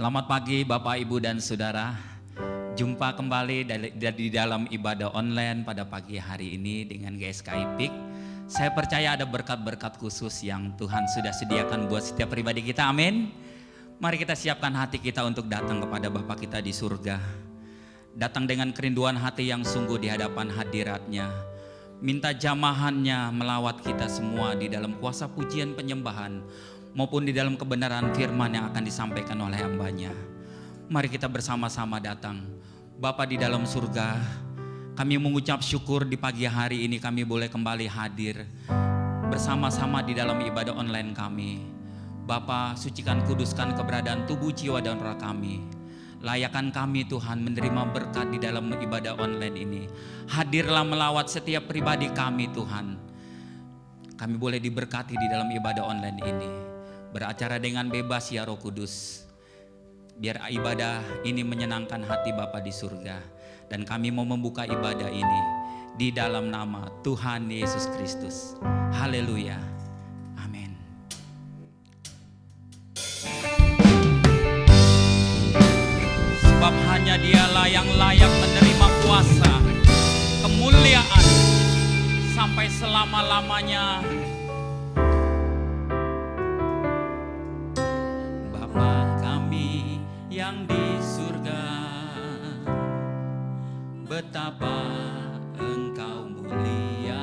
Selamat pagi Bapak, Ibu, dan Saudara. Jumpa kembali di dalam ibadah online pada pagi hari ini dengan GSKI PIK. Saya percaya ada berkat-berkat khusus yang Tuhan sudah sediakan buat setiap pribadi kita, amin. Mari kita siapkan hati kita untuk datang kepada Bapa kita di surga. Datang dengan kerinduan hati yang sungguh di hadapan hadirat-Nya. Minta jamahannya melawat kita semua di dalam kuasa pujian penyembahan maupun di dalam kebenaran firman yang akan disampaikan oleh hamba-Nya. Mari kita bersama-sama datang. Bapa di dalam surga, kami mengucap syukur di pagi hari ini kami boleh kembali hadir bersama-sama di dalam ibadah online kami. Bapa, sucikan kuduskan keberadaan tubuh, jiwa, dan roh kami. Layakan kami Tuhan menerima berkat di dalam ibadah online ini. Hadirlah melawat setiap pribadi kami Tuhan. Kami boleh diberkati di dalam ibadah online ini. Beracara dengan bebas ya Roh Kudus. Biar ibadah ini menyenangkan hati Bapa di surga. Dan kami mau membuka ibadah ini di dalam nama Tuhan Yesus Kristus. Haleluya. Amin. Sebab hanya Dialah yang layak menerima kuasa, kemuliaan sampai selama-lamanya. Yang di surga, betapa Engkau mulia.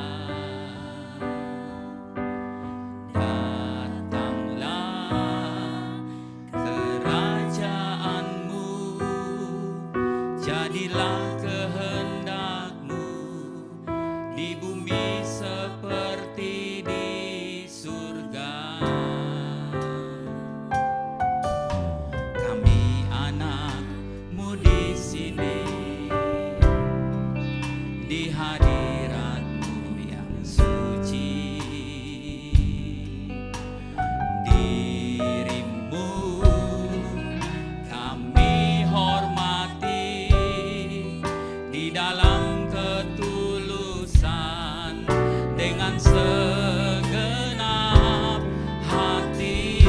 Datanglah kerajaan-Mu, jadilah kehendak-Mu di bumi seperti di surga. Di hadirat-Mu yang suci, diri-Mu kami hormati di dalam ketulusan dengan segenap hati.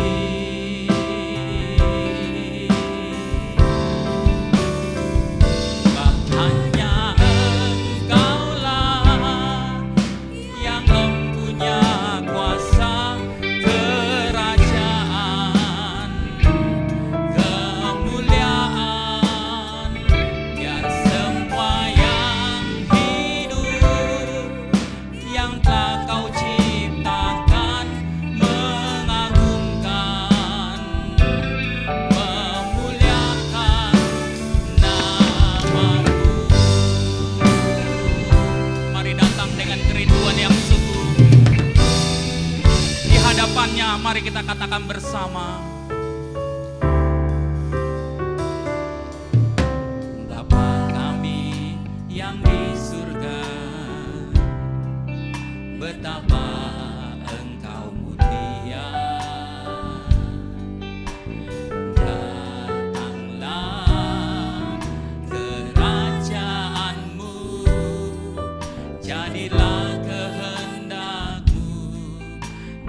Mari kita katakan bersama. Bapa kami yang di surga, betapa Engkau mulia. Datanglah kerajaan-Mu, jadilah kehendak-Mu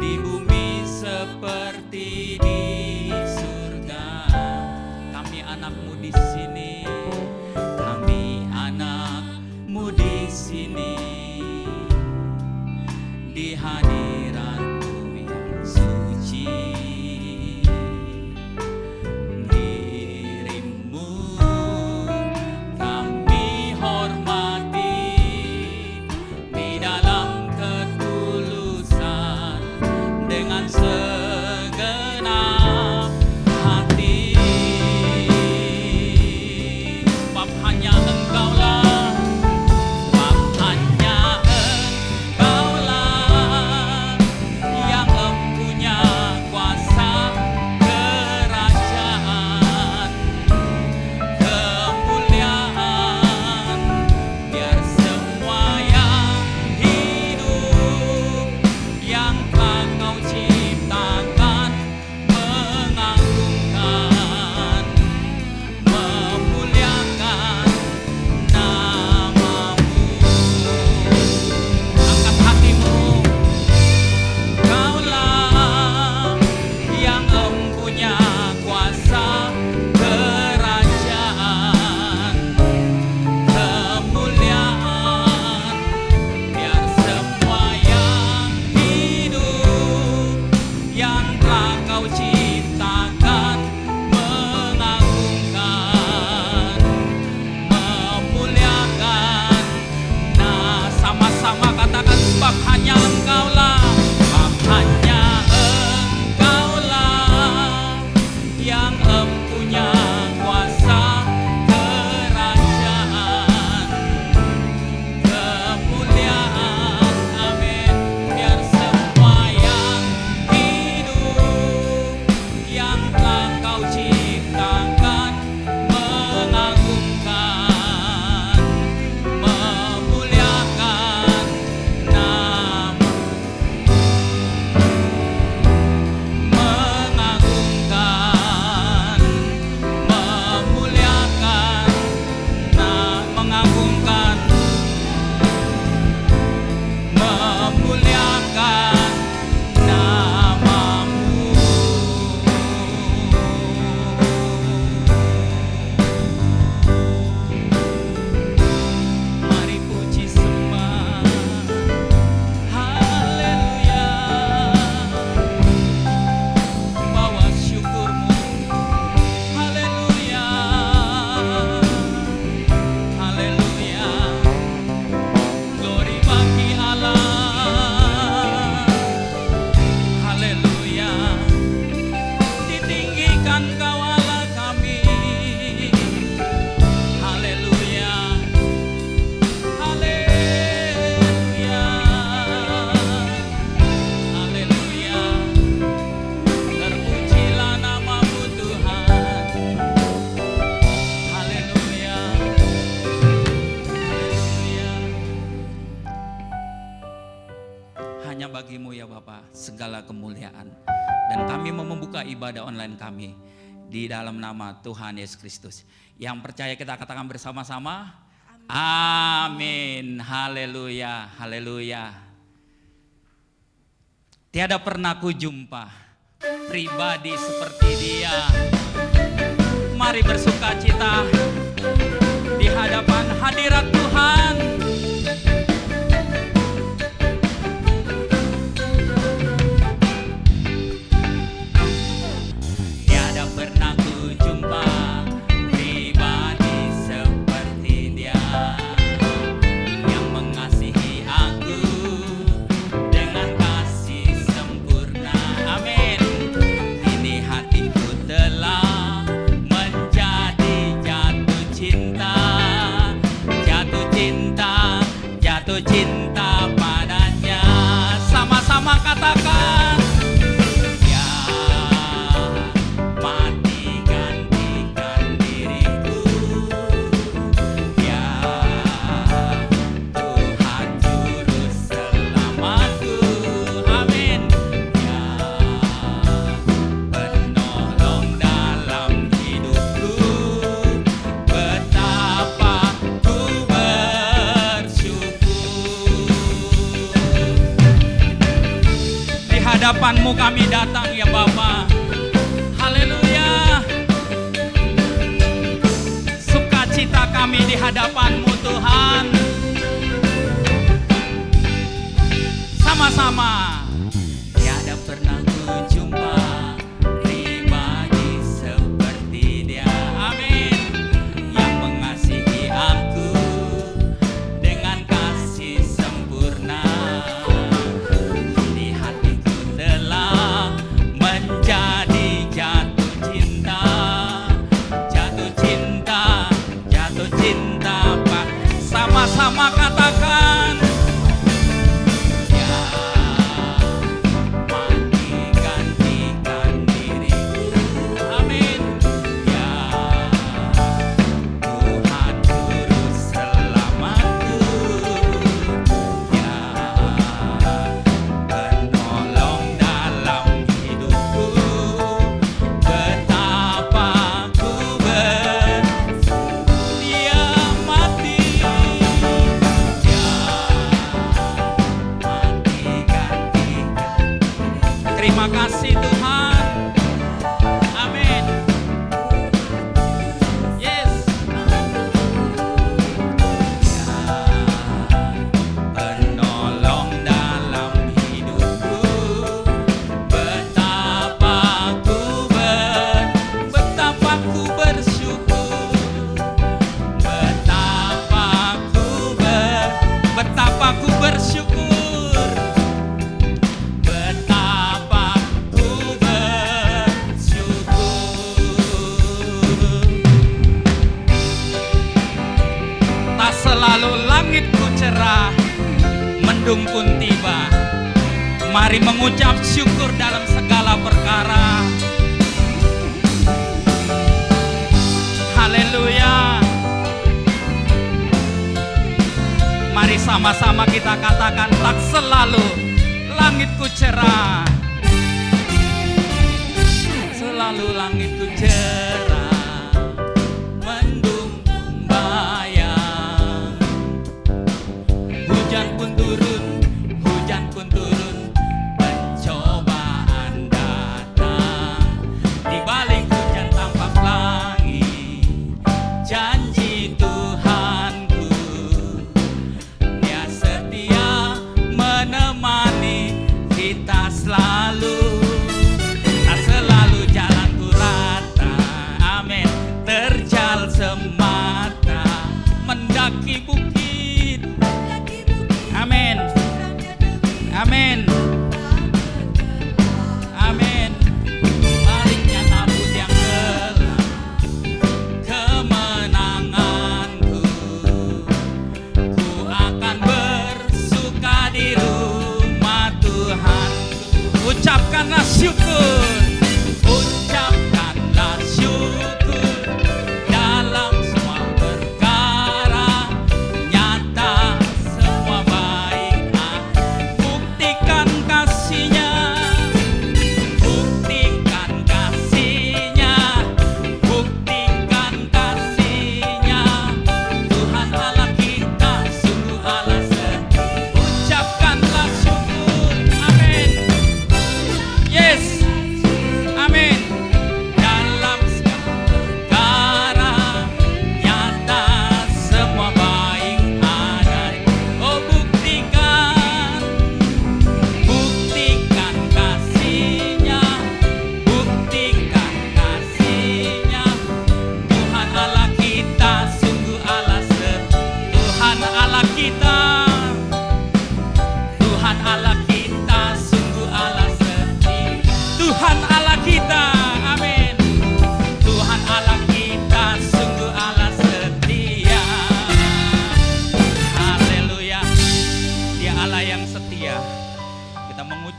di bumi seperti di surga. Kami anak-Mu di sini, kami anak-Mu di sini, di hadirat-Mu yang suci. Diri-Mu kami hormati di dalam ketulusan dengan segenap hati. Sebab hanya Engkaulah, sebab hanya bagi-Mu ya Bapa segala kemuliaan. Dan kami mau membuka ibadah online kami di dalam nama Tuhan Yesus Kristus. Yang percaya kita katakan bersama-sama, amin. Haleluya, haleluya. Tiada pernah ku jumpa pribadi seperti dia. Mari bersuka cita di hadapan hadirat Tuhan. Tiada pernah ku jumpa pribadi seperti dia, yang mengasihi aku dengan kasih sempurna. Amin. Kini hatiku telah menjadi jatuh cinta, jatuh cinta padanya. Sama-sama katakan, ya mati gantikan diriku, ya Tuhan juru selamatku. Amin. Ya penolong dalam hidupku, betapa ku bersyukur. Di hadapan-Mu kami datang ya Bapa. Haleluya. Sukacita kami di hadapan-Mu Tuhan. Sama-sama. Tiada pernah ku jumpa pribadi seperti dia. Amin. Yang mengasihi aku dengan kasih sempurna. Di hatiku telah menjadi jatuh cinta, jatuh cinta, Pak. Sama-sama katakan, ya mati gantikan diriku. Amin. Ya Tuhan juru selamatku, ya penolong dalam hidupku, betapa ku dia mati, ya mati gantikan. Terima kasih Tuhan. Amin. Yes. Ya penolong dalam hidupku, betapa ku bersyukur, betapa ku bersyukur, betapa ku bersyukur. Tak selalu langitku cerah, mendung pun tiba. Mari mengucap syukur dalam segala perkara. Haleluya. Mari sama-sama kita katakan, tak selalu langitku cerah, selalu langitku cerah, mendung bayang, hujan pun turun, pencobaan datang, di balik hujan tampak pelangi, janji Tuhanku, Dia setia menemani kita selalu. Tak selalu jalanku rata,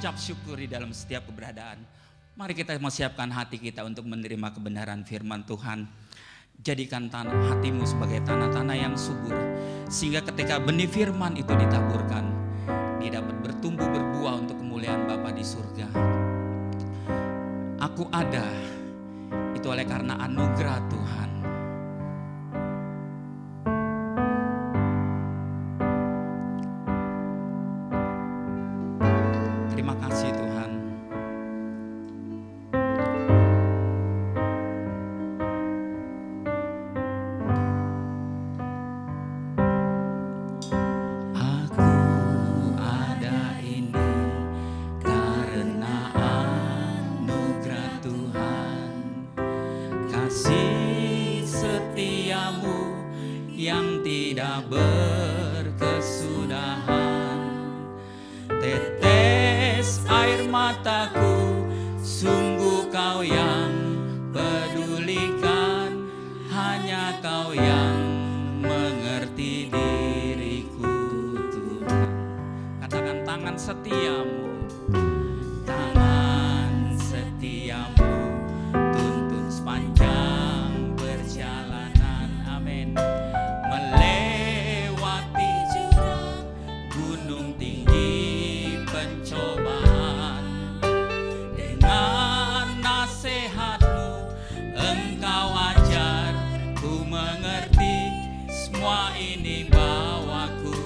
mengucap syukur di dalam setiap keberadaan. Mari kita siapkan hati kita untuk menerima kebenaran firman Tuhan. Jadikan hatimu sebagai tanah-tanah yang subur, sehingga ketika benih firman itu ditaburkan, dia dapat bertumbuh berbuah untuk kemuliaan Bapa di surga. Aku ada, itu oleh karena anugerah Tuhan. Terima kasih Tuhan. Kasih setiamu yang tidak berkesudahan, tetes air mataku, sungguh Kau yang pedulikan, hanya Kau yang mengerti diriku Tuhan. Katakan tangan setiamu, tangan setiamu tuntun sepanjang perjalanan, amin. Melewati jurang gunung tinggi pencobaan, dengan nasihat-Mu Engkau ajar ku mengerti, semua ini bawaku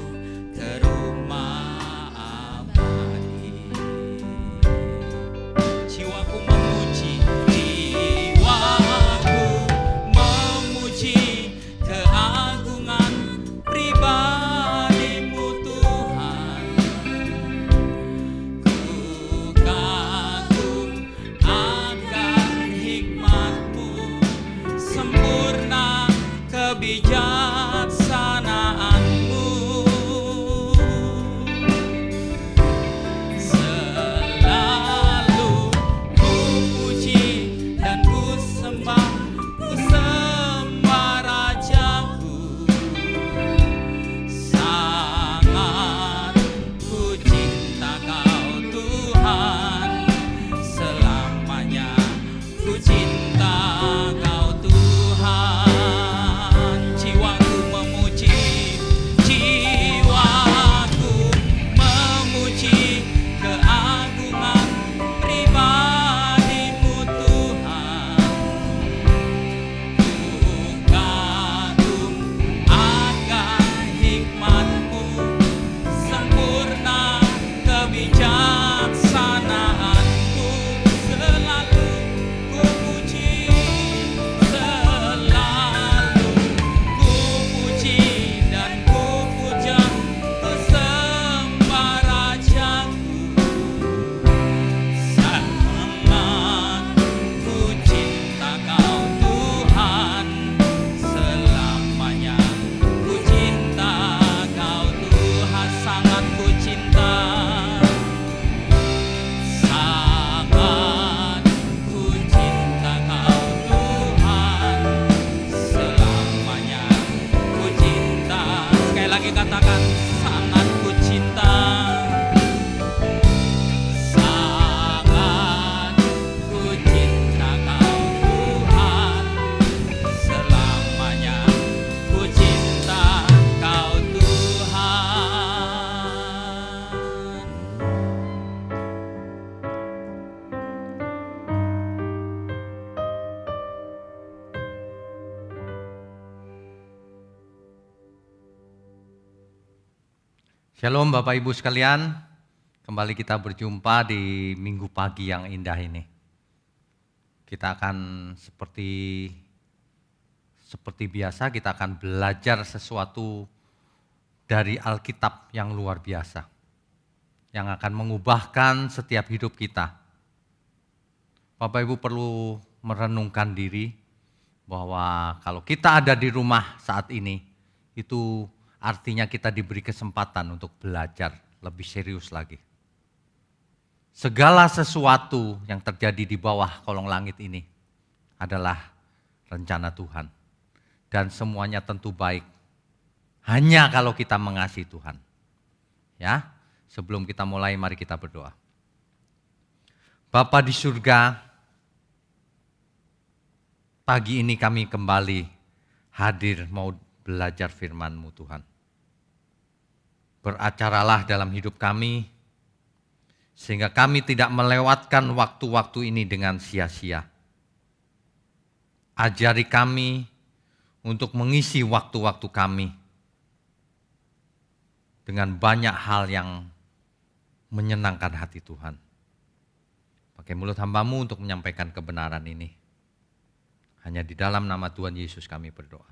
ke rumah abadi. Jiwaku memuji, jiwaku memuji keagungan pribadi-Mu Tuhan. Ku kagum akan hikmat-Mu, sempurna kebijaksanaan-Mu. Selalu ku puji dan ku sembah Rajaku. Sangat ku cinta Kau Tuhan, selamanya ku cinta Kau Tuhan. Jiwaku memuji, jiwaku memuji keagungan pribadi-Mu Tuhan. Ku kagum akan hikmat-Mu, sempurna kebijaksanaan-Mu. Selalu ku puji, selalu ku puji dan ku puja, ku sembah Rajaku. Sangat ku cinta Kau Tuhan, selamanya ku cinta Kau Tuhan. Sangat ku cinta, sangat ku cinta Kau Tuhan, selamanya ku cinta. Sekali lagi katakan, sangat ku cinta, sangat ku cinta Kau Tuhan, selamanya ku cinta Kau Tuhan. Shalom Bapak Ibu sekalian, kembali kita berjumpa di minggu pagi yang indah ini. Kita akan seperti biasa, kita akan belajar sesuatu dari Alkitab yang luar biasa, yang akan mengubahkan setiap hidup kita. Bapak Ibu perlu merenungkan diri bahwa kalau kita ada di rumah saat ini, itu artinya kita diberi kesempatan untuk belajar lebih serius lagi. Segala sesuatu yang terjadi di bawah kolong langit ini adalah rencana Tuhan. Dan semuanya tentu baik. Hanya kalau kita mengasihi Tuhan. Ya, sebelum kita mulai mari kita berdoa. Bapa di surga, pagi ini kami kembali hadir mau belajar firman-Mu Tuhan. Beracaralah dalam hidup kami, sehingga kami tidak melewatkan waktu-waktu ini dengan sia-sia. Ajari kami untuk mengisi waktu-waktu kami dengan banyak hal yang menyenangkan hati Tuhan. Pakai mulut hamba-Mu untuk menyampaikan kebenaran ini. Hanya di dalam nama Tuhan Yesus kami berdoa.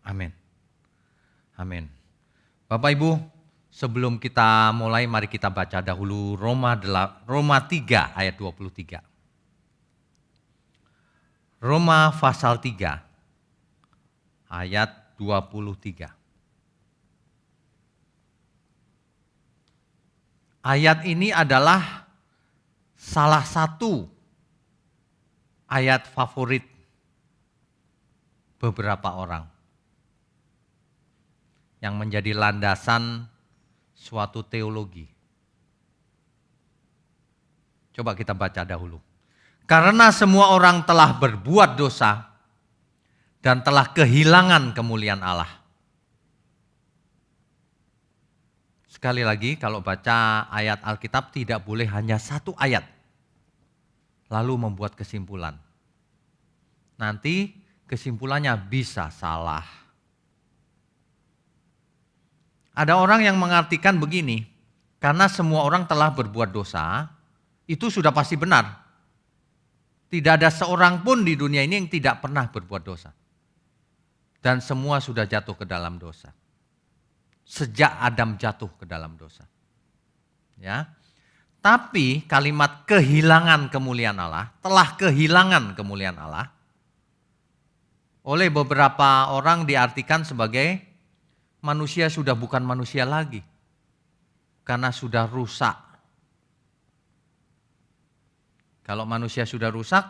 Amin. Amin. Bapak Ibu, sebelum kita mulai mari kita baca dahulu Roma 3 ayat 23. Roma pasal 3 ayat 23. Ayat ini adalah salah satu ayat favorit beberapa orang yang menjadi landasan suatu teologi. Coba kita baca dahulu. Karena semua orang telah berbuat dosa dan telah kehilangan kemuliaan Allah. Sekali lagi, kalau baca ayat Alkitab tidak boleh hanya satu ayat, lalu membuat kesimpulan. Nanti kesimpulannya bisa salah. Ada orang yang mengartikan begini, karena semua orang telah berbuat dosa, itu sudah pasti benar. Tidak ada seorang pun di dunia ini yang tidak pernah berbuat dosa. Dan semua sudah jatuh ke dalam dosa. Sejak Adam jatuh ke dalam dosa. Ya. Tapi kalimat kehilangan kemuliaan Allah, telah kehilangan kemuliaan Allah, oleh beberapa orang diartikan sebagai manusia sudah bukan manusia lagi. Karena sudah rusak. Kalau manusia sudah rusak,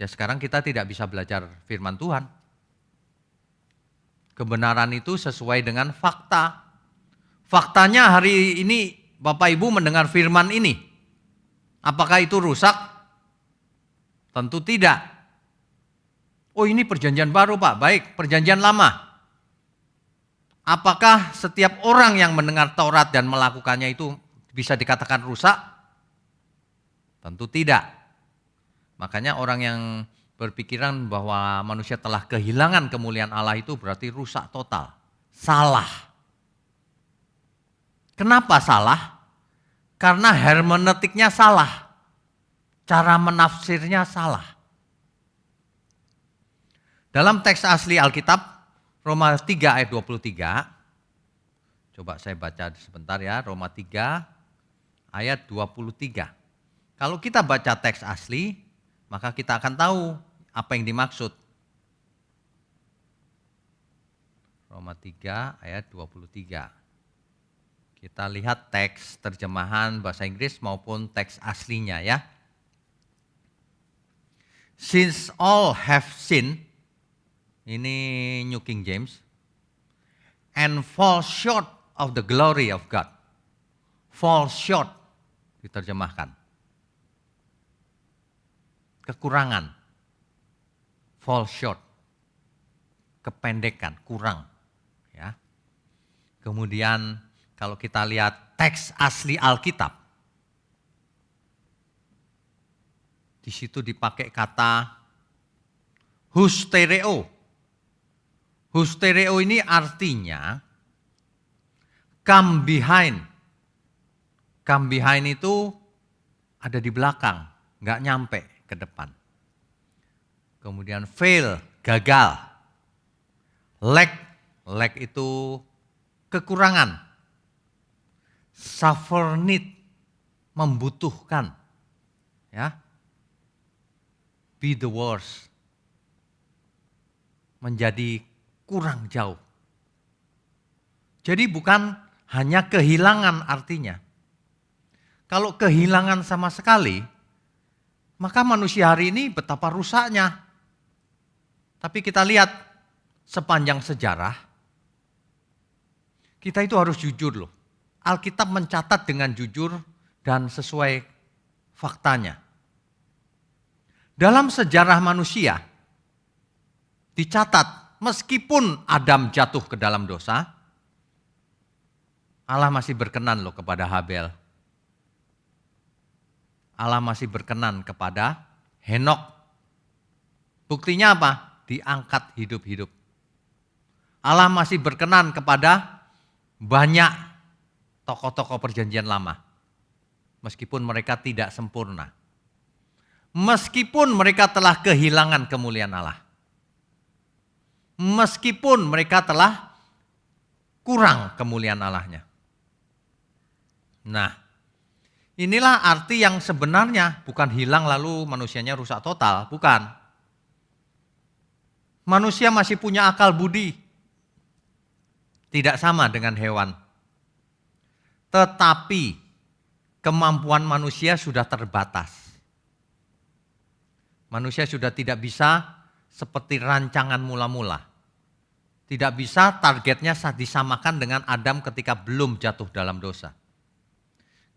ya sekarang kita tidak bisa belajar firman Tuhan. Kebenaran itu sesuai dengan fakta. Faktanya hari ini Bapak Ibu mendengar firman ini. Apakah itu rusak? Tentu tidak. Oh, ini perjanjian baru, Pak. Baik, perjanjian lama. Apakah setiap orang yang mendengar Taurat dan melakukannya itu bisa dikatakan rusak? Tentu tidak. Makanya orang yang berpikiran bahwa manusia telah kehilangan kemuliaan Allah itu berarti rusak total. Salah. Kenapa salah? Karena hermeneutiknya salah. Cara menafsirnya salah. Dalam teks asli Alkitab, Roma 3 ayat 23. Coba saya baca sebentar ya, Roma 3 ayat 23. Kalau kita baca teks asli, maka kita akan tahu apa yang dimaksud. Roma 3 ayat 23. Kita lihat teks terjemahan bahasa Inggris maupun teks aslinya ya. Since all have sinned, ini New King James, and fall short of the glory of God. Fall short diterjemahkan. Kekurangan. Fall short. Kependekan, kurang. Ya. Kemudian kalau kita lihat teks asli Alkitab, di situ dipakai kata hustereo. Hustereo ini artinya come behind. Come behind itu ada di belakang, nggak nyampe ke depan. Kemudian fail, gagal. Lack itu kekurangan. Suffer need, membutuhkan. Ya. Be the worst. Menjadi kurang jauh. Jadi bukan hanya kehilangan artinya. Kalau kehilangan sama sekali, maka manusia hari ini betapa rusaknya. Tapi kita lihat sepanjang sejarah, kita itu harus jujur loh. Alkitab mencatat dengan jujur dan sesuai faktanya. Dalam sejarah manusia, dicatat meskipun Adam jatuh ke dalam dosa, Allah masih berkenan loh kepada Habel. Allah masih berkenan kepada Henok. Buktinya apa? Diangkat hidup-hidup. Allah masih berkenan kepada banyak tokoh-tokoh perjanjian lama. Meskipun mereka tidak sempurna. Meskipun mereka telah kehilangan kemuliaan Allah. Meskipun mereka telah kurang kemuliaan Allahnya. Nah, inilah arti yang sebenarnya, bukan hilang lalu manusianya rusak total, bukan. Manusia masih punya akal budi. Tidak sama dengan hewan. Tetapi kemampuan manusia sudah terbatas. Manusia sudah tidak bisa seperti rancangan mula-mula. Tidak bisa targetnya disamakan dengan Adam ketika belum jatuh dalam dosa.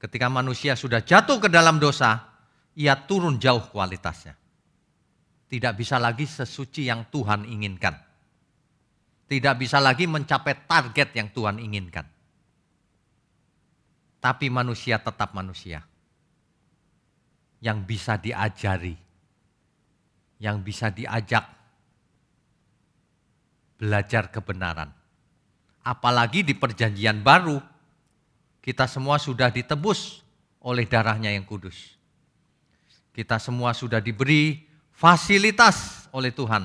Ketika manusia sudah jatuh ke dalam dosa, ia turun jauh kualitasnya. Tidak bisa lagi sesuci yang Tuhan inginkan. Tidak bisa lagi mencapai target yang Tuhan inginkan. Tapi manusia tetap manusia. Yang bisa diajari. Yang bisa diajak belajar kebenaran. Apalagi di perjanjian baru, kita semua sudah ditebus oleh darahnya yang kudus. Kita semua sudah diberi fasilitas oleh Tuhan.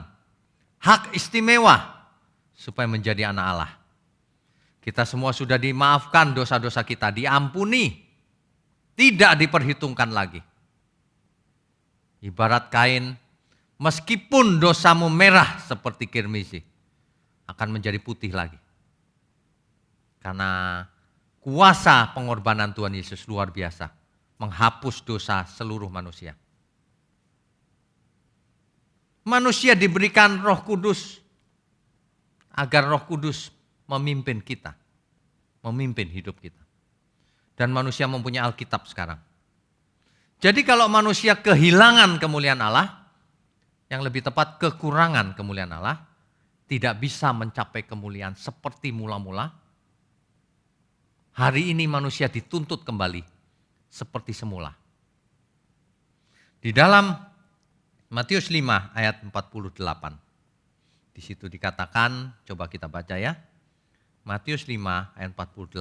Hak istimewa supaya menjadi anak Allah. Kita semua sudah dimaafkan dosa-dosa kita, diampuni. Tidak diperhitungkan lagi. Ibarat kain, meskipun dosamu merah seperti kirmisi, akan menjadi putih lagi. Karena kuasa pengorbanan Tuhan Yesus luar biasa. Menghapus dosa seluruh manusia. Manusia diberikan Roh Kudus. Agar Roh Kudus memimpin kita. Memimpin hidup kita. Dan manusia mempunyai Alkitab sekarang. Jadi kalau manusia kehilangan kemuliaan Allah, yang lebih tepat kekurangan kemuliaan Allah, tidak bisa mencapai kemuliaan seperti mula-mula, hari ini manusia dituntut kembali seperti semula. Di dalam Matius 5 ayat 48. Di situ dikatakan, coba kita baca ya. Matius 5 ayat 48.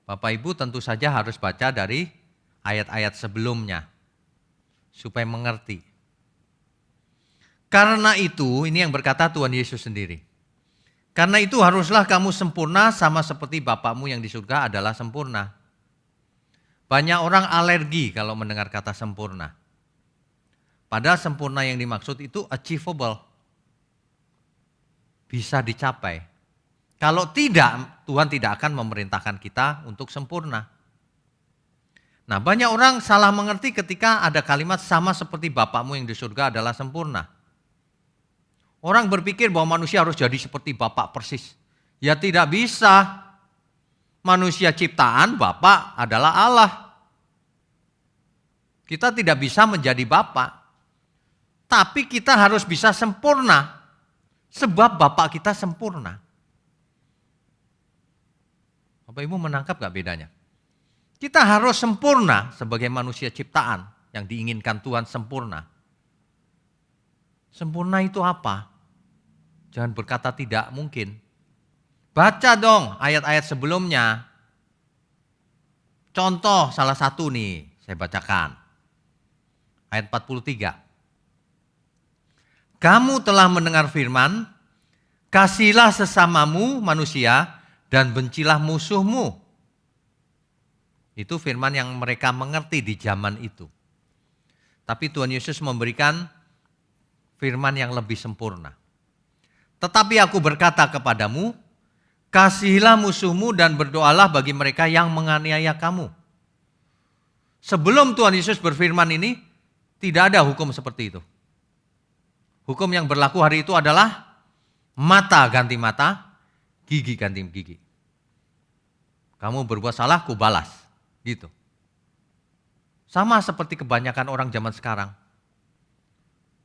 Bapak Ibu tentu saja harus baca dari ayat-ayat sebelumnya supaya mengerti. Karena itu, ini yang berkata Tuhan Yesus sendiri. Karena itu haruslah kamu sempurna sama seperti Bapakmu yang di surga adalah sempurna. Banyak orang alergi kalau mendengar kata sempurna. Padahal sempurna yang dimaksud itu achievable. Bisa dicapai. Kalau tidak, Tuhan tidak akan memerintahkan kita untuk sempurna. Nah, banyak orang salah mengerti ketika ada kalimat sama seperti Bapakmu yang di surga adalah sempurna. Orang berpikir bahwa manusia harus jadi seperti Bapak persis. Ya tidak bisa. Manusia ciptaan, Bapak adalah Allah. Kita tidak bisa menjadi Bapak. Tapi kita harus bisa sempurna. Sebab Bapak kita sempurna. Bapak Ibu menangkap gak bedanya? Kita harus sempurna sebagai manusia ciptaan yang diinginkan Tuhan sempurna. Sempurna itu apa? Jangan berkata tidak mungkin. Baca dong ayat-ayat sebelumnya. Contoh salah satu nih, saya bacakan. Ayat 43. Kamu telah mendengar firman, kasihilah sesamamu manusia dan bencilah musuhmu. Itu firman yang mereka mengerti di zaman itu. Tapi Tuhan Yesus memberikan firman yang lebih sempurna. Tetapi aku berkata kepadamu, kasihilah musuhmu dan berdoalah bagi mereka yang menganiaya kamu. Sebelum Tuhan Yesus berfirman ini, tidak ada hukum seperti itu. Hukum yang berlaku hari itu adalah mata ganti mata, gigi ganti gigi. Kamu berbuat salah, ku balas. Gitu. Sama seperti kebanyakan orang zaman sekarang.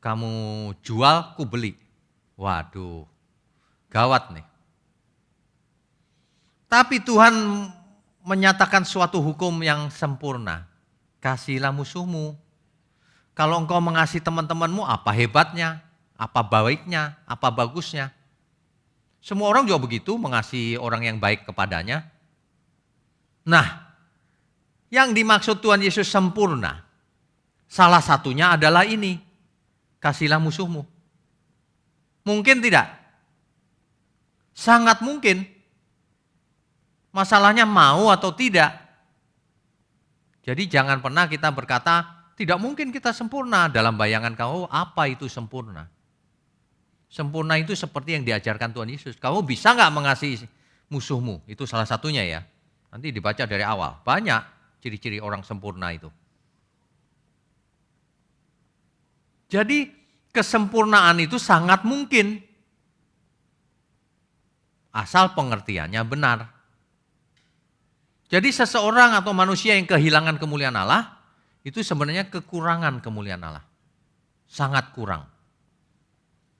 Kamu jual, ku beli. Waduh, gawat nih. Tapi Tuhan menyatakan suatu hukum yang sempurna. Kasihilah musuhmu. Kalau engkau mengasihi teman-temanmu, apa hebatnya, apa baiknya, apa bagusnya. Semua orang juga begitu, mengasihi orang yang baik kepadanya. Nah, yang dimaksud Tuhan Yesus sempurna, salah satunya adalah ini, kasihilah musuhmu. Mungkin tidak? Sangat mungkin. Masalahnya mau atau tidak. Jadi jangan pernah kita berkata, tidak mungkin kita sempurna. Dalam bayangan kamu, apa itu sempurna? Sempurna itu seperti yang diajarkan Tuhan Yesus. Kamu bisa nggak mengasihi musuhmu? Itu salah satunya ya. Nanti dibaca dari awal. Banyak ciri-ciri orang sempurna itu. Jadi kesempurnaan itu sangat mungkin. Asal pengertiannya benar. Jadi seseorang atau manusia yang kehilangan kemuliaan Allah, itu sebenarnya kekurangan kemuliaan Allah. Sangat kurang.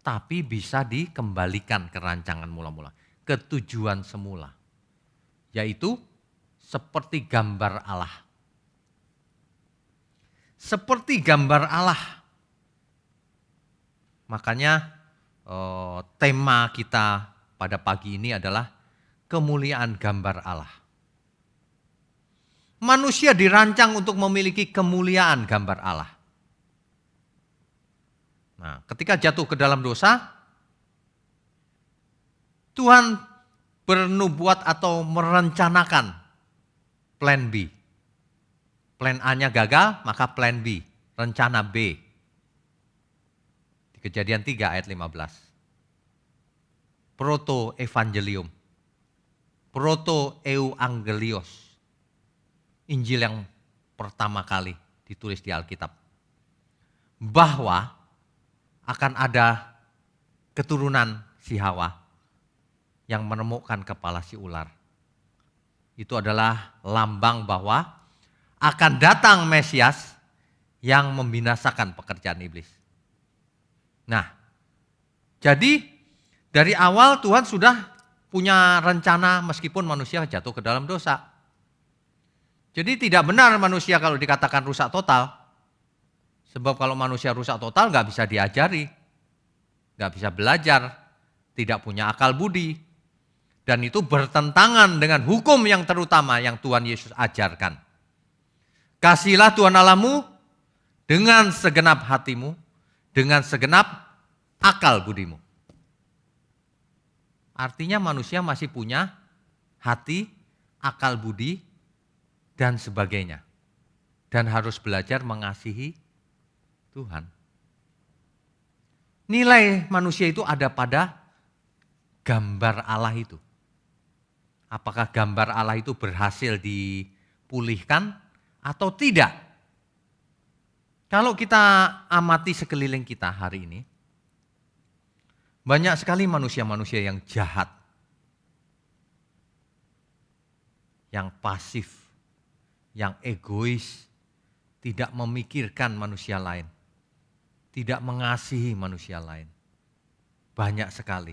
Tapi bisa dikembalikan ke rancangan mula-mula, ke tujuan semula. Yaitu seperti gambar Allah. Seperti gambar Allah. Makanya tema kita pada pagi ini adalah kemuliaan gambar Allah. Manusia dirancang untuk memiliki kemuliaan gambar Allah. Nah, ketika jatuh ke dalam dosa, Tuhan bernubuat atau merencanakan plan B. Plan A-nya gagal, maka plan B, rencana B. Di Kejadian 3 ayat 15. Proto-evangelium. Proto-euangelios. Injil yang pertama kali ditulis di Alkitab. Bahwa akan ada keturunan si Hawa yang menemukan kepala si ular. Itu adalah lambang bahwa akan datang Mesias yang membinasakan pekerjaan iblis. Nah, jadi dari awal Tuhan sudah punya rencana meskipun manusia jatuh ke dalam dosa. Jadi tidak benar manusia kalau dikatakan rusak total. Sebab kalau manusia rusak total nggak bisa diajari, nggak bisa belajar, tidak punya akal budi. Dan itu bertentangan dengan hukum yang terutama yang Tuhan Yesus ajarkan. Kasihilah Tuhan Allahmu dengan segenap hatimu, dengan segenap akal budimu. Artinya manusia masih punya hati, akal budi, dan sebagainya. Dan harus belajar mengasihi Tuhan. Nilai manusia itu ada pada gambar Allah itu. Apakah gambar Allah itu berhasil dipulihkan atau tidak? Kalau kita amati sekeliling kita hari ini, banyak sekali manusia-manusia yang jahat, yang pasif, yang egois, tidak memikirkan manusia lain. Tidak mengasihi manusia lain. Banyak sekali.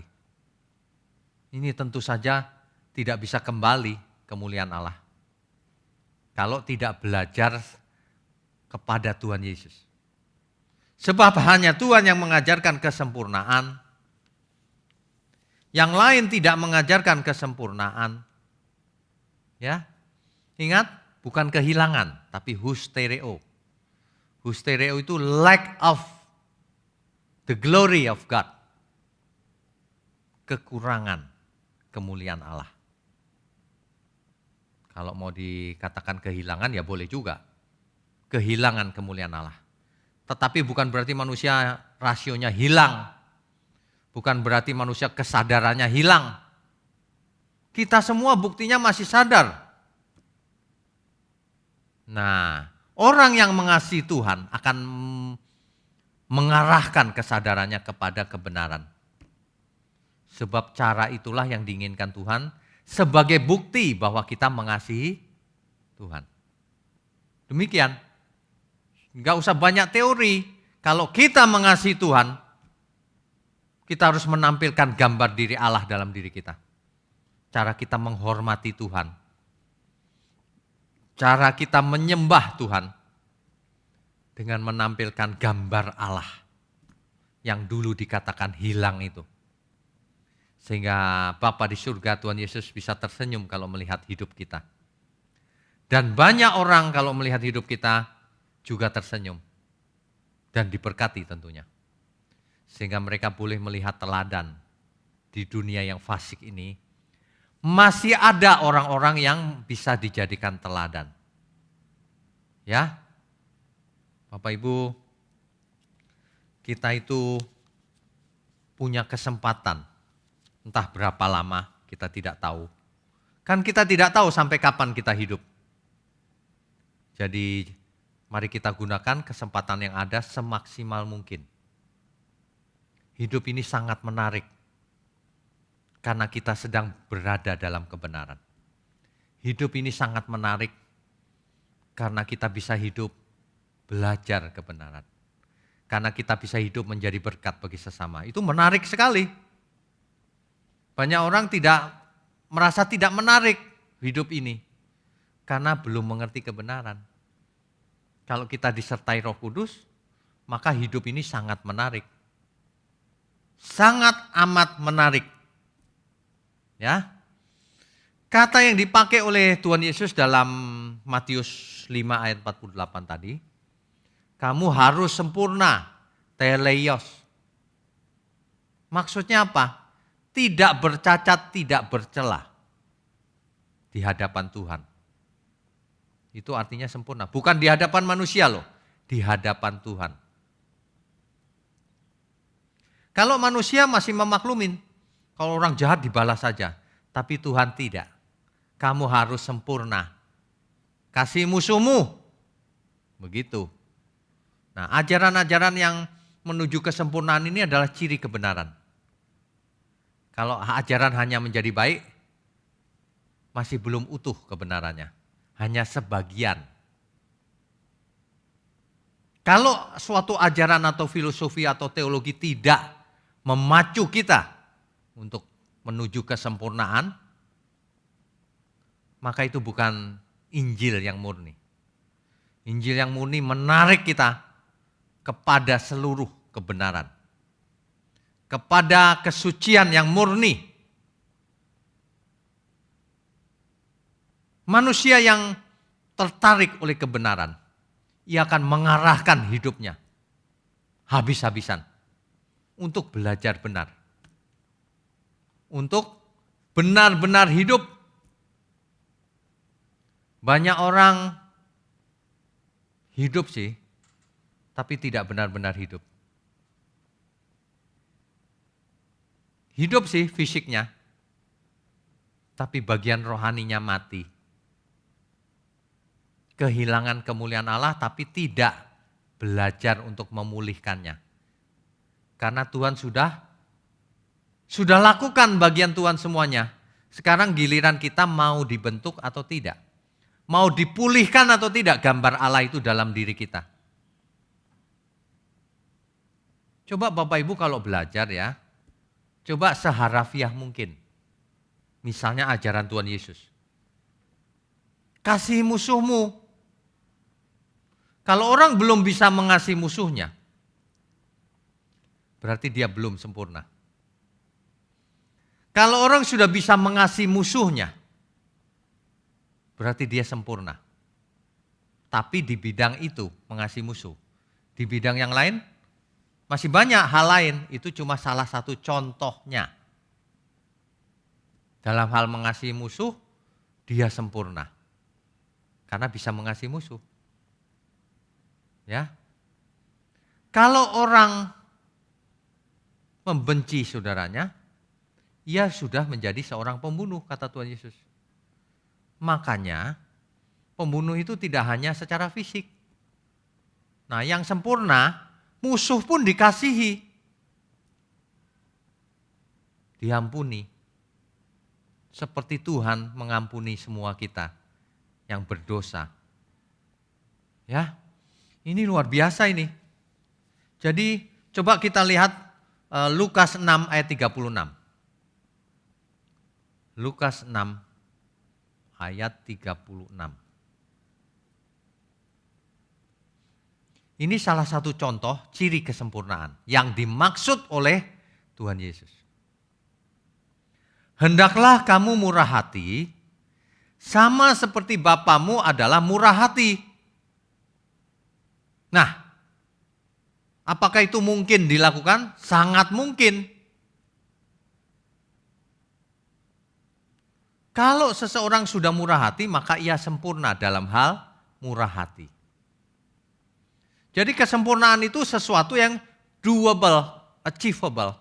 Ini tentu saja tidak bisa kembali kemuliaan Allah. Kalau tidak belajar kepada Tuhan Yesus. Sebab hanya Tuhan yang mengajarkan kesempurnaan. Yang lain tidak mengajarkan kesempurnaan. Ya, ingat, bukan kehilangan, tapi hustereo. Hustereo itu lack of the glory of God. Kekurangan kemuliaan Allah. Kalau mau dikatakan kehilangan ya boleh juga. Kehilangan kemuliaan Allah. Tetapi bukan berarti manusia rasionya hilang. Bukan berarti manusia kesadarannya hilang. Kita semua buktinya masih sadar. Nah, orang yang mengasihi Tuhan akan mengarahkan kesadarannya kepada kebenaran. Sebab cara itulah yang diinginkan Tuhan sebagai bukti bahwa kita mengasihi Tuhan. Demikian. Nggak usah banyak teori. Kalau kita mengasihi Tuhan, kita harus menampilkan gambar diri Allah dalam diri kita. Cara kita menghormati Tuhan. Cara kita menyembah Tuhan. Dengan menampilkan gambar Allah. Yang dulu dikatakan hilang itu. Sehingga Bapa di surga, Tuhan Yesus bisa tersenyum kalau melihat hidup kita. Dan banyak orang kalau melihat hidup kita juga tersenyum. Dan diberkati tentunya. Sehingga mereka boleh melihat teladan di dunia yang fasik ini. Masih ada orang-orang yang bisa dijadikan teladan. Ya, Bapak Ibu, kita itu punya kesempatan. Entah berapa lama kita tidak tahu. Kan kita tidak tahu sampai kapan kita hidup. Jadi mari kita gunakan kesempatan yang ada semaksimal mungkin. Hidup ini sangat menarik. Karena kita sedang berada dalam kebenaran. Hidup ini sangat menarik. Karena kita bisa hidup belajar kebenaran. Karena kita bisa hidup menjadi berkat bagi sesama. Itu menarik sekali. Banyak orang merasa tidak menarik hidup ini. Karena belum mengerti kebenaran. Kalau kita disertai Roh Kudus, maka hidup ini sangat menarik. Sangat amat menarik. Ya. Kata yang dipakai oleh Tuhan Yesus dalam Matius 5 ayat 48 tadi, kamu harus sempurna, teleios. Maksudnya apa? Tidak bercacat, tidak bercela di hadapan Tuhan. Itu artinya sempurna. Bukan di hadapan manusia loh, di hadapan Tuhan. Kalau manusia masih memaklumin, kalau orang jahat dibalas saja. Tapi Tuhan tidak. Kamu harus sempurna. Kasih musuhmu. Begitu. Nah, ajaran-ajaran yang menuju kesempurnaan ini adalah ciri kebenaran. Kalau ajaran hanya menjadi baik, masih belum utuh kebenarannya. Hanya sebagian. Kalau suatu ajaran atau filosofi atau teologi tidak memacu kita untuk menuju kesempurnaan, maka itu bukan Injil yang murni. Injil yang murni menarik kita kepada seluruh kebenaran. Kepada kesucian yang murni. Manusia yang tertarik oleh kebenaran, ia akan mengarahkan hidupnya habis-habisan untuk belajar benar. Untuk benar-benar hidup. Banyak orang hidup sih, tapi tidak benar-benar hidup. Hidup sih fisiknya, tapi bagian rohaninya mati. Kehilangan kemuliaan Allah, tapi tidak belajar untuk memulihkannya. Karena Tuhan sudah lakukan bagian Tuhan semuanya. Sekarang giliran kita mau dibentuk atau tidak. Mau dipulihkan atau tidak gambar Allah itu dalam diri kita. Coba Bapak Ibu kalau belajar ya, coba seharafiah mungkin. Misalnya ajaran Tuhan Yesus. Kasih musuhmu. Kalau orang belum bisa mengasihi musuhnya, berarti dia belum sempurna. Kalau orang sudah bisa mengasihi musuhnya, berarti dia sempurna. Tapi di bidang itu mengasihi musuh. Di bidang yang lain masih banyak hal lain, itu cuma salah satu contohnya. Dalam hal mengasihi musuh, dia sempurna. Karena bisa mengasihi musuh. Ya. Kalau orang membenci saudaranya, ia sudah menjadi seorang pembunuh, kata Tuhan Yesus. Makanya pembunuh itu tidak hanya secara fisik. Nah, yang sempurna, musuh pun dikasihi. Diampuni. Seperti Tuhan mengampuni semua kita yang berdosa. Ya. Ini luar biasa ini. Jadi coba kita lihat Lukas 6 ayat 36. Lukas 6 ayat 36. Ini salah satu contoh ciri kesempurnaan yang dimaksud oleh Tuhan Yesus. Hendaklah kamu murah hati, sama seperti Bapamu adalah murah hati. Nah, apakah itu mungkin dilakukan? Sangat mungkin. Kalau seseorang sudah murah hati, maka ia sempurna dalam hal murah hati. Jadi kesempurnaan itu sesuatu yang doable, achievable.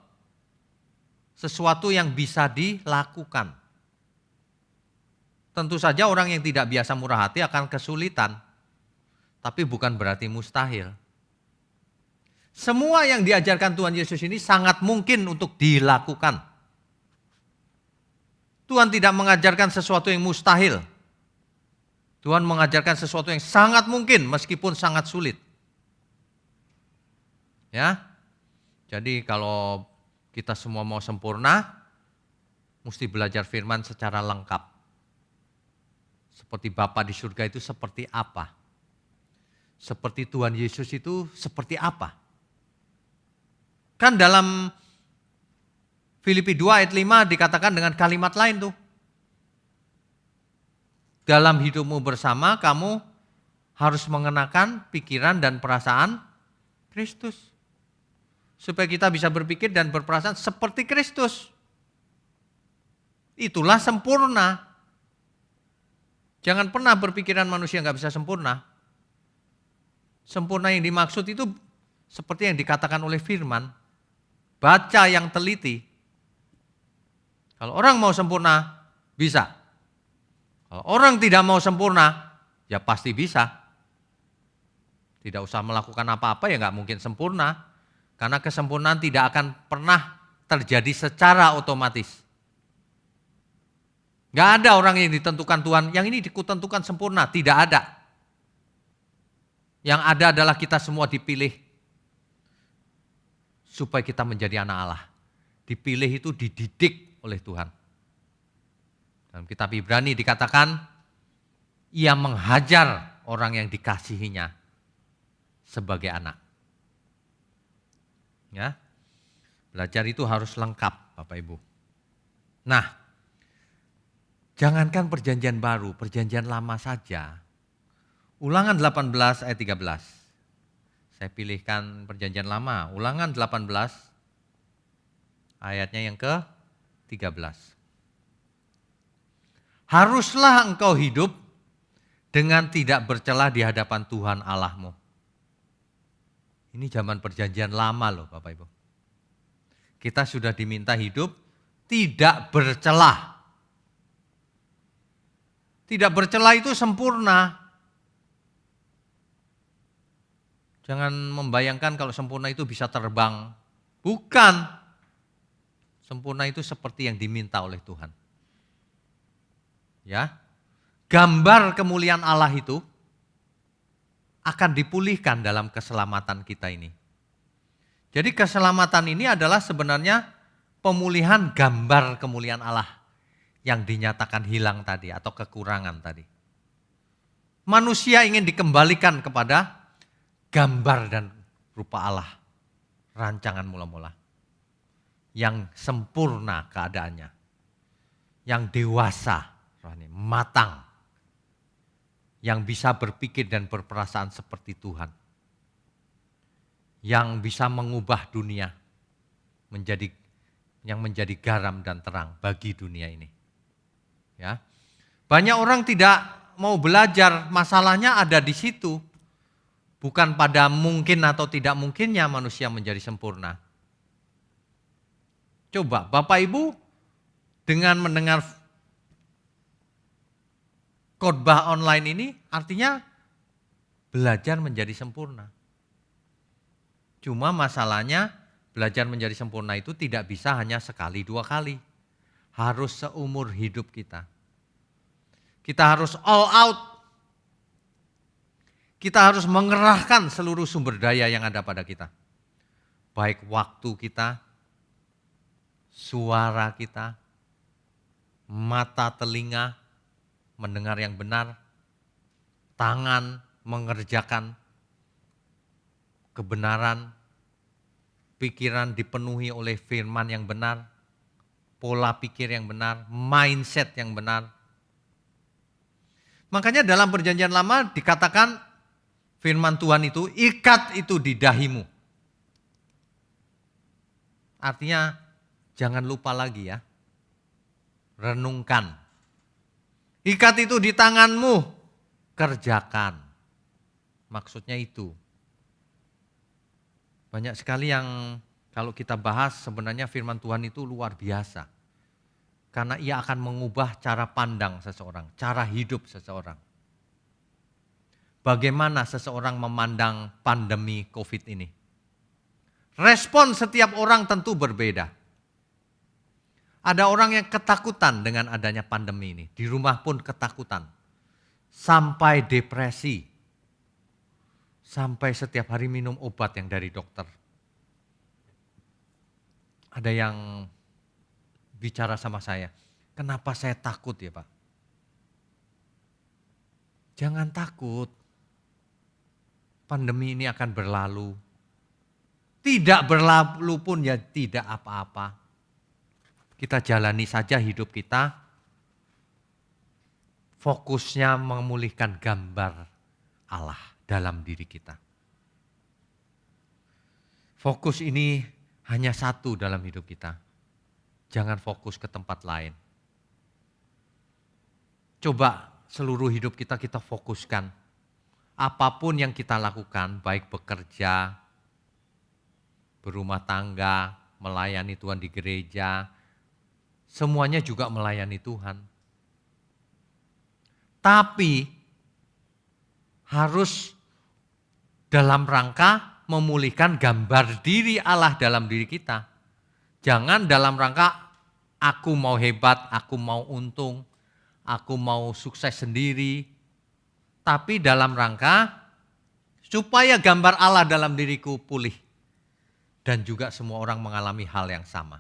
Sesuatu yang bisa dilakukan. Tentu saja orang yang tidak biasa murah hati akan kesulitan. Tapi bukan berarti mustahil. Semua yang diajarkan Tuhan Yesus ini sangat mungkin untuk dilakukan. Tuhan tidak mengajarkan sesuatu yang mustahil. Tuhan mengajarkan sesuatu yang sangat mungkin meskipun sangat sulit. Ya. Jadi kalau kita semua mau sempurna, mesti belajar firman secara lengkap. Seperti Bapa di surga itu seperti apa? Seperti Tuhan Yesus itu seperti apa? Kan dalam Filipi 2 ayat 5 dikatakan dengan kalimat lain tuh. Dalam hidupmu bersama kamu harus mengenakan pikiran dan perasaan Kristus. Supaya kita bisa berpikir dan berperasaan seperti Kristus. Itulah sempurna. Jangan pernah berpikiran manusia nggak bisa sempurna. Sempurna yang dimaksud itu seperti yang dikatakan oleh firman. Baca yang teliti. Kalau orang mau sempurna, bisa. Kalau orang tidak mau sempurna, ya pasti bisa. Tidak usah melakukan apa-apa ya nggak mungkin sempurna. Karena kesempurnaan tidak akan pernah terjadi secara otomatis. Nggak ada orang yang ditentukan Tuhan, yang ini ditentukan sempurna, tidak ada. Yang ada adalah kita semua dipilih supaya kita menjadi anak Allah. Dipilih itu dididik oleh Tuhan. Dalam kitab Ibrani dikatakan, ia menghajar orang yang dikasihinya sebagai anak. Ya, belajar itu harus lengkap, Bapak Ibu. Nah, jangankan perjanjian baru, perjanjian lama saja. Ulangan 18 ayat 13. Saya pilihkan perjanjian lama, Ulangan 18 ayatnya yang ke-13. Haruslah engkau hidup dengan tidak bercela di hadapan Tuhan Allahmu. Ini zaman perjanjian lama loh Bapak Ibu. Kita sudah diminta hidup tidak bercela. Tidak bercela itu sempurna. Jangan membayangkan kalau sempurna itu bisa terbang. Bukan. Sempurna itu seperti yang diminta oleh Tuhan. Ya. Gambar kemuliaan Allah itu akan dipulihkan dalam keselamatan kita ini. Jadi keselamatan ini adalah sebenarnya pemulihan gambar kemuliaan Allah yang dinyatakan hilang tadi atau kekurangan tadi. Manusia ingin dikembalikan kepada gambar dan rupa Allah, rancangan mula-mula. Yang sempurna keadaannya, yang dewasa, matang, yang bisa berpikir dan berperasaan seperti Tuhan. Yang bisa mengubah dunia menjadi garam dan terang bagi dunia ini. Ya. Banyak orang tidak mau belajar, masalahnya ada di situ. Bukan pada mungkin atau tidak mungkinnya manusia menjadi sempurna. Coba Bapak Ibu dengan mendengar khotbah online ini artinya belajar menjadi sempurna. Cuma masalahnya belajar menjadi sempurna itu tidak bisa hanya sekali dua kali. Harus seumur hidup kita. Kita harus all out. kita harus mengerahkan seluruh sumber daya yang ada pada kita. Baik waktu kita, suara kita, mata, telinga, mendengar yang benar, tangan, mengerjakan kebenaran, pikiran dipenuhi oleh firman yang benar, pola pikir yang benar, mindset yang benar. Makanya dalam perjanjian lama dikatakan firman Tuhan itu, ikat itu di dahimu. Artinya jangan lupa lagi ya, renungkan. Ikat itu di tanganmu, kerjakan. Maksudnya itu. Banyak sekali yang kalau kita bahas sebenarnya firman Tuhan itu luar biasa. Karena ia akan mengubah cara pandang seseorang, cara hidup seseorang. Bagaimana seseorang memandang pandemi COVID ini? Respon setiap orang tentu berbeda. Ada orang yang ketakutan dengan adanya pandemi ini. Di rumah pun ketakutan. Sampai depresi. Sampai setiap hari minum obat yang dari dokter. Ada yang bicara sama saya, kenapa saya takut ya Pak? Jangan takut. Pandemi ini akan berlalu. Tidak berlalu pun ya tidak apa-apa. Kita jalani saja hidup kita. Fokusnya memulihkan gambar Allah dalam diri kita. Fokus ini hanya satu dalam hidup kita. Jangan fokus ke tempat lain. Coba seluruh hidup kita fokuskan. Apapun yang kita lakukan, baik bekerja, berumah tangga, melayani Tuhan di gereja, semuanya juga melayani Tuhan. Tapi harus dalam rangka memulihkan gambar diri Allah dalam diri kita. Jangan dalam rangka aku mau hebat, aku mau untung, aku mau sukses sendiri. Tapi dalam rangka supaya gambar Allah dalam diriku pulih. Dan juga semua orang mengalami hal yang sama.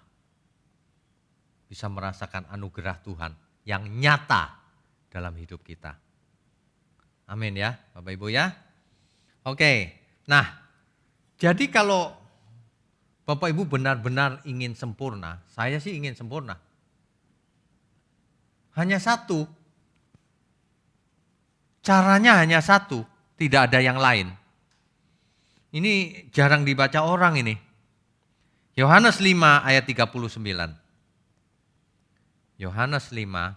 Bisa merasakan anugerah Tuhan yang nyata dalam hidup kita. Amin ya Bapak Ibu ya. Oke, nah jadi kalau Bapak Ibu benar-benar ingin sempurna, saya sih ingin sempurna. Hanya satu, caranya hanya satu, tidak ada yang lain. Ini jarang dibaca orang ini. Yohanes 5 ayat 39. Yohanes 5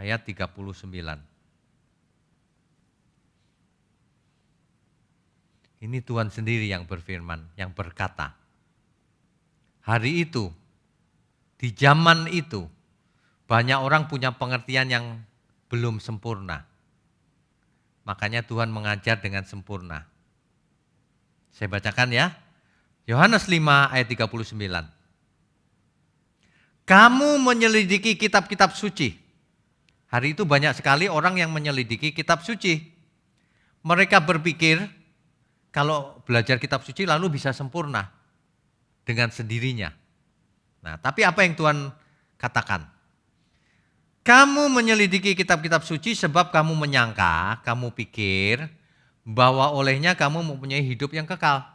ayat 39. Ini Tuhan sendiri yang berfirman, yang berkata, hari itu, di zaman itu, banyak orang punya pengertian yang belum sempurna. Makanya Tuhan mengajar dengan sempurna. Saya bacakan ya. Yohanes 5 ayat 39. Kamu menyelidiki kitab-kitab suci. Hari itu banyak sekali orang yang menyelidiki kitab suci. Mereka berpikir kalau belajar kitab suci lalu bisa sempurna dengan sendirinya. Nah, tapi apa yang Tuhan katakan? Kamu menyelidiki kitab-kitab suci sebab kamu menyangka, kamu pikir bahwa olehnya kamu mempunyai hidup yang kekal.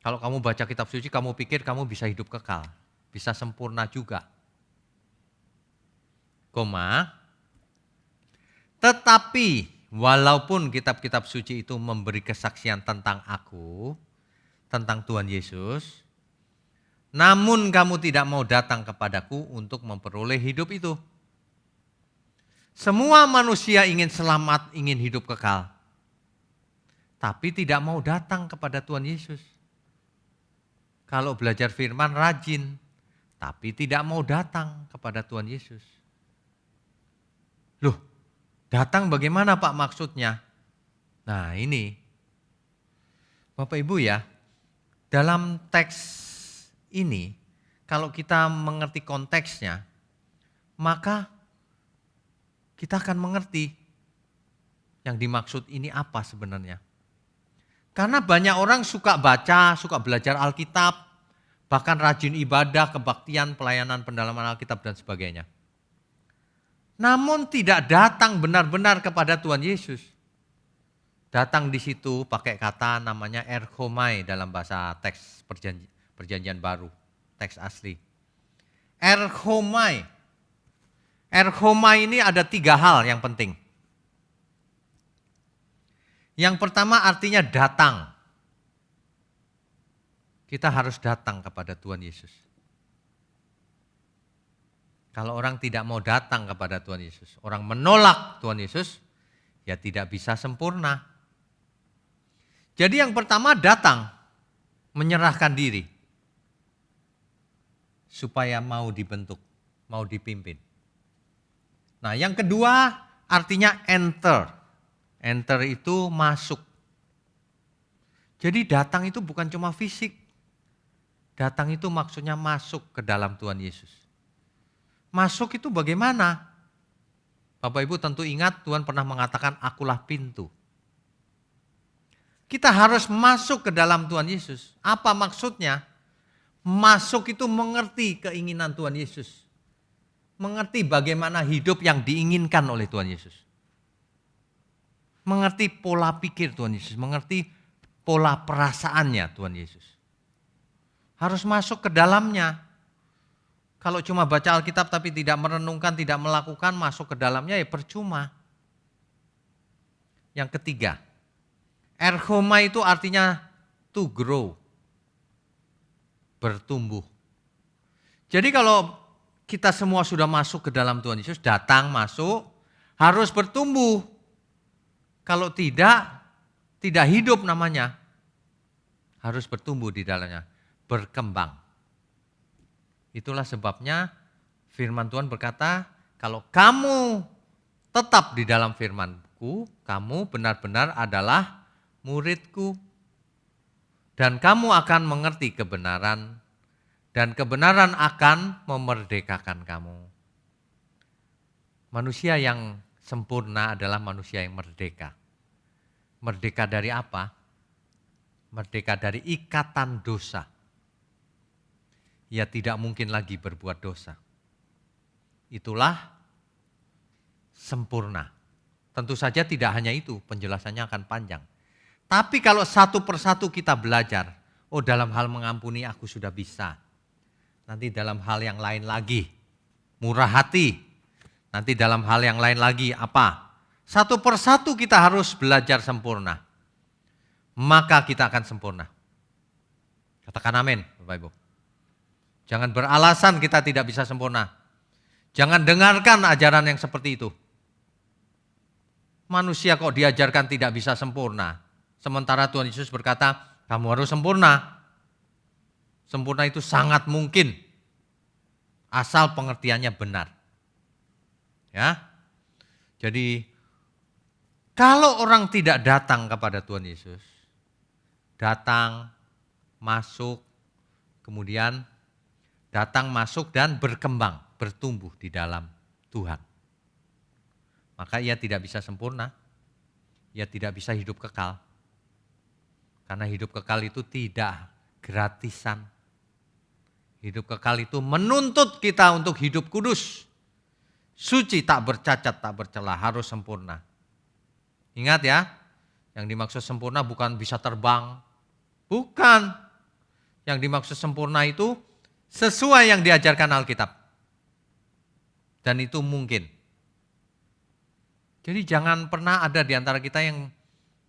Kalau kamu baca kitab suci, kamu pikir kamu bisa hidup kekal, bisa sempurna juga. Tetapi walaupun kitab-kitab suci itu memberi kesaksian tentang aku, tentang Tuhan Yesus, namun kamu tidak mau datang kepadaku untuk memperoleh hidup itu. Semua manusia ingin selamat, ingin hidup kekal. Tapi tidak mau datang kepada Tuhan Yesus. Kalau belajar firman rajin, tapi tidak mau datang kepada Tuhan Yesus. Loh, datang bagaimana Pak maksudnya? Nah ini, Bapak Ibu ya, dalam teks ini, kalau kita mengerti konteksnya, maka kita akan mengerti yang dimaksud ini apa sebenarnya. Karena banyak orang suka baca, suka belajar Alkitab, bahkan rajin ibadah, kebaktian, pelayanan, pendalaman Alkitab dan sebagainya. Namun tidak datang benar-benar kepada Tuhan Yesus. Datang di situ pakai kata namanya erchomai dalam bahasa teks perjanjian baru, teks asli. Erchomai. Erchomai ini ada 3 hal yang penting. Yang pertama artinya datang. Kita harus datang kepada Tuhan Yesus. Kalau orang tidak mau datang kepada Tuhan Yesus, orang menolak Tuhan Yesus, ya tidak bisa sempurna. Jadi yang pertama datang, menyerahkan diri. Supaya mau dibentuk, mau dipimpin. Nah yang kedua artinya enter. Enter itu masuk. Jadi datang itu bukan cuma fisik. Datang itu maksudnya masuk ke dalam Tuhan Yesus. Masuk itu bagaimana? Bapak Ibu tentu ingat Tuhan pernah mengatakan akulah pintu. Kita harus masuk ke dalam Tuhan Yesus. Apa maksudnya? Masuk itu mengerti keinginan Tuhan Yesus. Mengerti bagaimana hidup yang diinginkan oleh Tuhan Yesus. Mengerti pola pikir Tuhan Yesus, mengerti pola perasaannya Tuhan Yesus. Harus masuk ke dalamnya. Kalau cuma baca Alkitab tapi tidak merenungkan, tidak melakukan, masuk ke dalamnya ya percuma. Yang ketiga, erchoma itu artinya to grow, bertumbuh. Jadi kalau kita semua sudah masuk ke dalam Tuhan Yesus, datang, masuk, harus bertumbuh. Kalau tidak hidup namanya. Harus bertumbuh di dalamnya, berkembang. Itulah sebabnya firman Tuhan berkata, kalau kamu tetap di dalam firman-Ku, kamu benar-benar adalah murid-Ku. Dan kamu akan mengerti kebenaran, dan kebenaran akan memerdekakan kamu. Manusia yang sempurna adalah manusia yang merdeka. Merdeka dari apa? Merdeka dari ikatan dosa. Ia tidak mungkin lagi berbuat dosa. Itulah sempurna. Tentu saja tidak hanya itu, penjelasannya akan panjang. Tapi kalau satu persatu kita belajar, oh dalam hal mengampuni aku sudah bisa. Nanti dalam hal yang lain lagi, murah hati. Nanti dalam hal yang lain lagi apa? Satu persatu kita harus belajar sempurna. Maka kita akan sempurna. Katakan amin, Bapak Ibu. Jangan beralasan kita tidak bisa sempurna. Jangan dengarkan ajaran yang seperti itu. Manusia kok diajarkan tidak bisa sempurna. Sementara Tuhan Yesus berkata, kamu harus sempurna. Sempurna itu sangat mungkin. Asal pengertiannya benar. Ya. Jadi kalau orang tidak datang kepada Tuhan Yesus, datang, masuk, kemudian datang, masuk dan berkembang, bertumbuh di dalam Tuhan. Maka ia tidak bisa sempurna, ia tidak bisa hidup kekal. Karena hidup kekal itu tidak gratisan. Hidup kekal itu menuntut kita untuk hidup kudus. Suci, tak bercacat, tak bercela, harus sempurna. Ingat ya, yang dimaksud sempurna bukan bisa terbang. Bukan. Yang dimaksud sempurna itu sesuai yang diajarkan Alkitab. Dan itu mungkin. Jadi jangan pernah ada di antara kita yang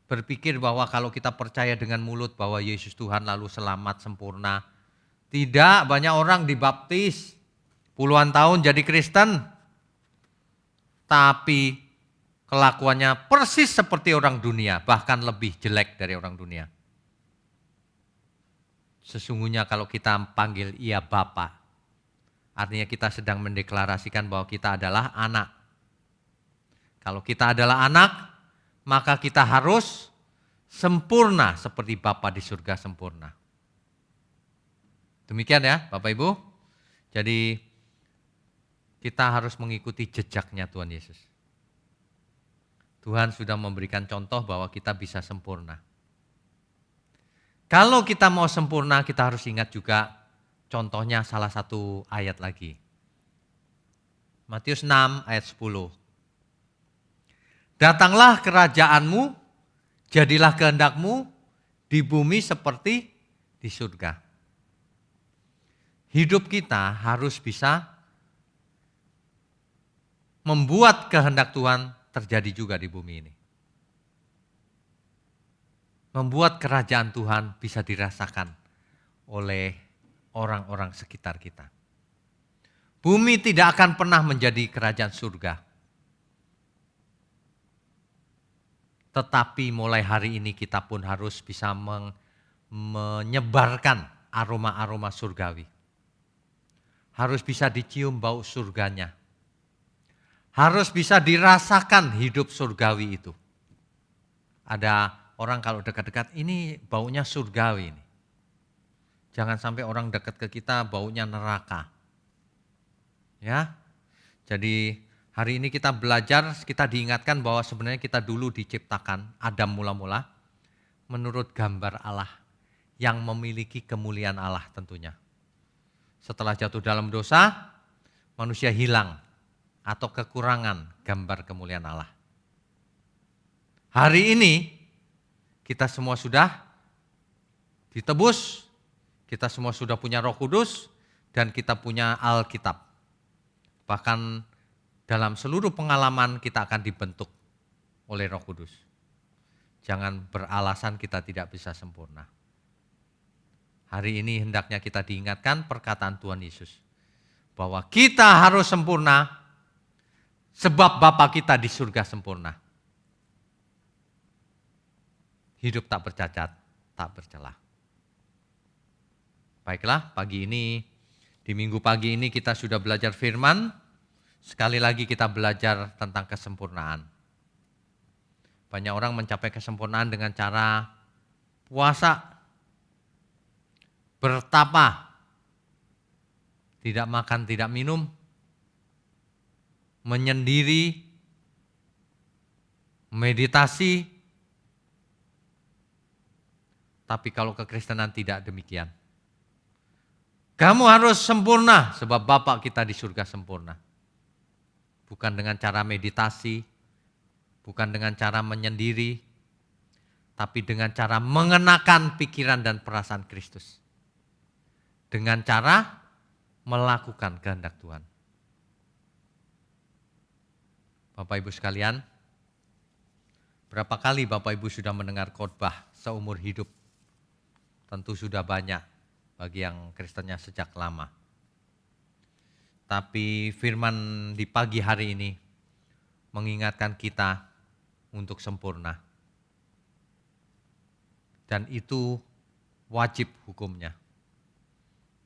berpikir bahwa kalau kita percaya dengan mulut bahwa Yesus Tuhan lalu selamat sempurna. Tidak, banyak orang dibaptis puluhan tahun jadi Kristen. Tapi kelakuannya persis seperti orang dunia, bahkan lebih jelek dari orang dunia. Sesungguhnya kalau kita panggil ia Bapa, artinya kita sedang mendeklarasikan bahwa kita adalah anak. Kalau kita adalah anak, maka kita harus sempurna seperti Bapa di surga sempurna. Demikian ya Bapak Ibu. Jadi kita harus mengikuti jejaknya Tuhan Yesus. Tuhan sudah memberikan contoh bahwa kita bisa sempurna. Kalau kita mau sempurna, kita harus ingat juga contohnya salah satu ayat lagi. Matius 6 ayat 10. Datanglah kerajaanmu, jadilah kehendakmu di bumi seperti di surga. Hidup kita harus bisa membuat kehendak Tuhan terjadi juga di bumi ini. Membuat kerajaan Tuhan bisa dirasakan oleh orang-orang sekitar kita. Bumi tidak akan pernah menjadi kerajaan surga. Tetapi mulai hari ini kita pun harus bisa menyebarkan aroma-aroma surgawi. Harus bisa dicium bau surganya. Harus bisa dirasakan hidup surgawi itu. Ada orang kalau dekat-dekat, ini baunya surgawi ini. Jangan sampai orang dekat ke kita baunya neraka. Ya. Jadi hari ini kita belajar, kita diingatkan bahwa sebenarnya kita dulu diciptakan, Adam mula-mula, menurut gambar Allah yang memiliki kemuliaan Allah tentunya. Setelah jatuh dalam dosa, manusia hilang atau kekurangan gambar kemuliaan Allah. Hari ini kita semua sudah ditebus, kita semua sudah punya Roh Kudus, dan kita punya Alkitab. Bahkan dalam seluruh pengalaman kita akan dibentuk oleh Roh Kudus. Jangan beralasan kita tidak bisa sempurna. Hari ini hendaknya kita diingatkan perkataan Tuhan Yesus, bahwa kita harus sempurna sebab Bapa kita di surga sempurna. Hidup tak bercacat, tak bercelah. Baiklah, pagi ini, di minggu pagi ini kita sudah belajar firman. Sekali lagi kita belajar tentang kesempurnaan. Banyak orang mencapai kesempurnaan dengan cara puasa, bertapa, tidak makan, tidak minum, menyendiri, meditasi. Tapi kalau kekristenan tidak demikian. Kamu harus sempurna sebab Bapa kita di surga sempurna. Bukan dengan cara meditasi, bukan dengan cara menyendiri, tapi dengan cara mengenakan pikiran dan perasaan Kristus. Dengan cara melakukan kehendak Tuhan. Bapak Ibu sekalian, berapa kali Bapak Ibu sudah mendengar khotbah seumur hidup? Tentu sudah banyak bagi yang Kristennya sejak lama. Tapi firman di pagi hari ini mengingatkan kita untuk sempurna. Dan itu wajib hukumnya.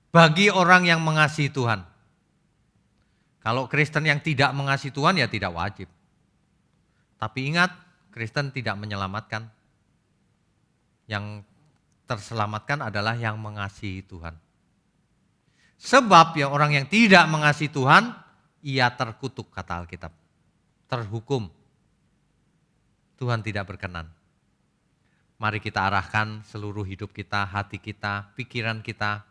Bagi orang yang mengasihi Tuhan. Kalau Kristen yang tidak mengasihi Tuhan ya tidak wajib. Tapi ingat, Kristen tidak menyelamatkan. Yang terselamatkan adalah yang mengasihi Tuhan. Sebab ya orang yang tidak mengasihi Tuhan, ia terkutuk kata Alkitab. Terhukum. Tuhan tidak berkenan. Mari kita arahkan seluruh hidup kita, hati kita, pikiran kita,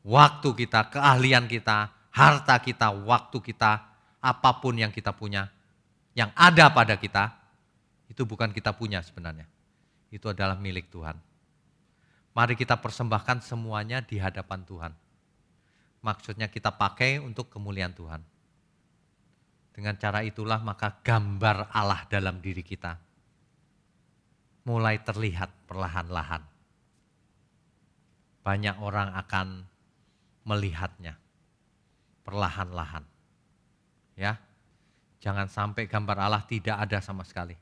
waktu kita, keahlian kita, harta kita, waktu kita, apapun yang kita punya, yang ada pada kita, itu bukan kita punya sebenarnya. Itu adalah milik Tuhan. Mari kita persembahkan semuanya di hadapan Tuhan. Maksudnya kita pakai untuk kemuliaan Tuhan. Dengan cara itulah maka gambar Allah dalam diri kita mulai terlihat perlahan-lahan. Banyak orang akan melihatnya perlahan-lahan. Ya. Jangan sampai gambar Allah tidak ada sama sekali.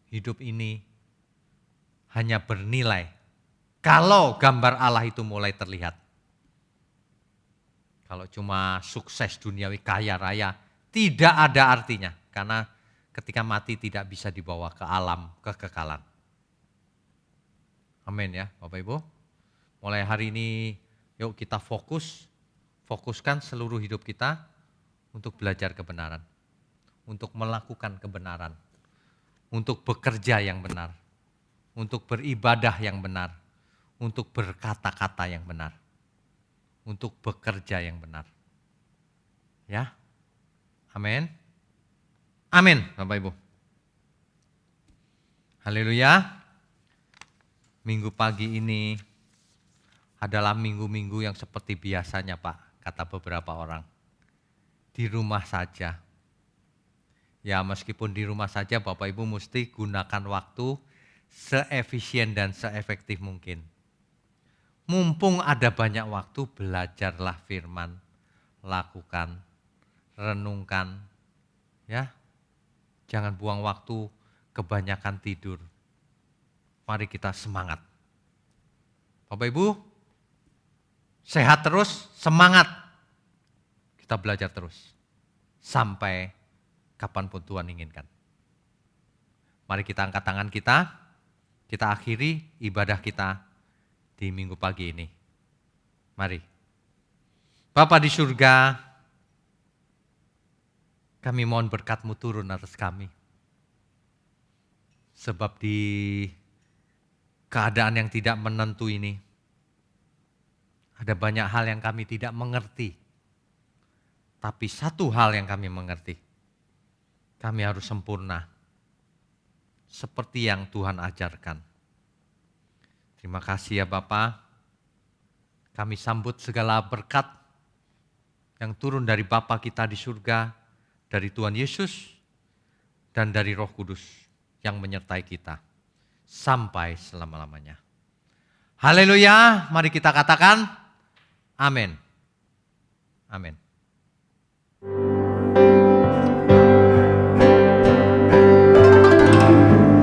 Hidup ini hanya bernilai kalau gambar Allah itu mulai terlihat. Kalau cuma sukses duniawi kaya raya tidak ada artinya. Karena ketika mati tidak bisa dibawa ke alam kekekalan. Amin ya Bapak Ibu. Mulai hari ini yuk kita fokuskan seluruh hidup kita untuk belajar kebenaran. untuk melakukan kebenaran, untuk bekerja yang benar, untuk beribadah yang benar, untuk berkata-kata yang benar, untuk bekerja yang benar. Ya, amin. Amin, Bapak Ibu. Haleluya. Minggu pagi ini adalah minggu-minggu yang seperti biasanya, Pak, kata beberapa orang. Di rumah saja. Ya, meskipun di rumah saja, Bapak Ibu mesti gunakan waktu seefisien dan seefektif mungkin. Mumpung ada banyak waktu, belajarlah firman, lakukan, renungkan, ya. Jangan buang waktu kebanyakan tidur. Mari kita semangat. Bapak Ibu, sehat terus, semangat. Kita belajar terus. Sampai kapanpun Tuhan inginkan. Mari kita angkat tangan kita akhiri ibadah kita di minggu pagi ini. Mari. Bapa di surga, kami mohon berkat-Mu turun atas kami. Sebab di keadaan yang tidak menentu ini, ada banyak hal yang kami tidak mengerti. Tapi satu hal yang kami mengerti, kami harus sempurna. Seperti yang Tuhan ajarkan. Terima kasih ya Bapa. Kami sambut segala berkat yang turun dari Bapa kita di surga, dari Tuhan Yesus, dan dari Roh Kudus yang menyertai kita sampai selama-lamanya. Haleluya, mari kita katakan amin. Amin.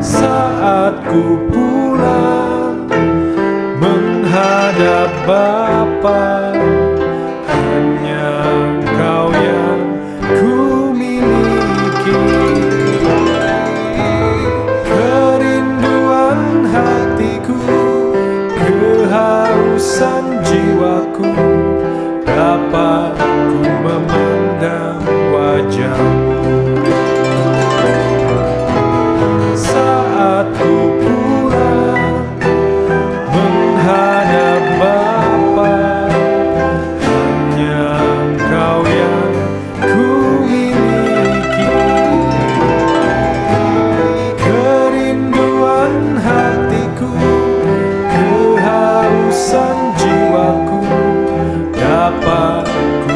Saat ku pulang menghadap Bapa, hanya Engkau yang ku miliki. Kerinduan hatiku, kehausan jiwaku, dapat ku memandang wajah-Mu. Saat ku pulang menghadap Bapa, hanya Engkau yang ku miliki. Kerinduan hatiku, kehausan jiwaku, dapat ku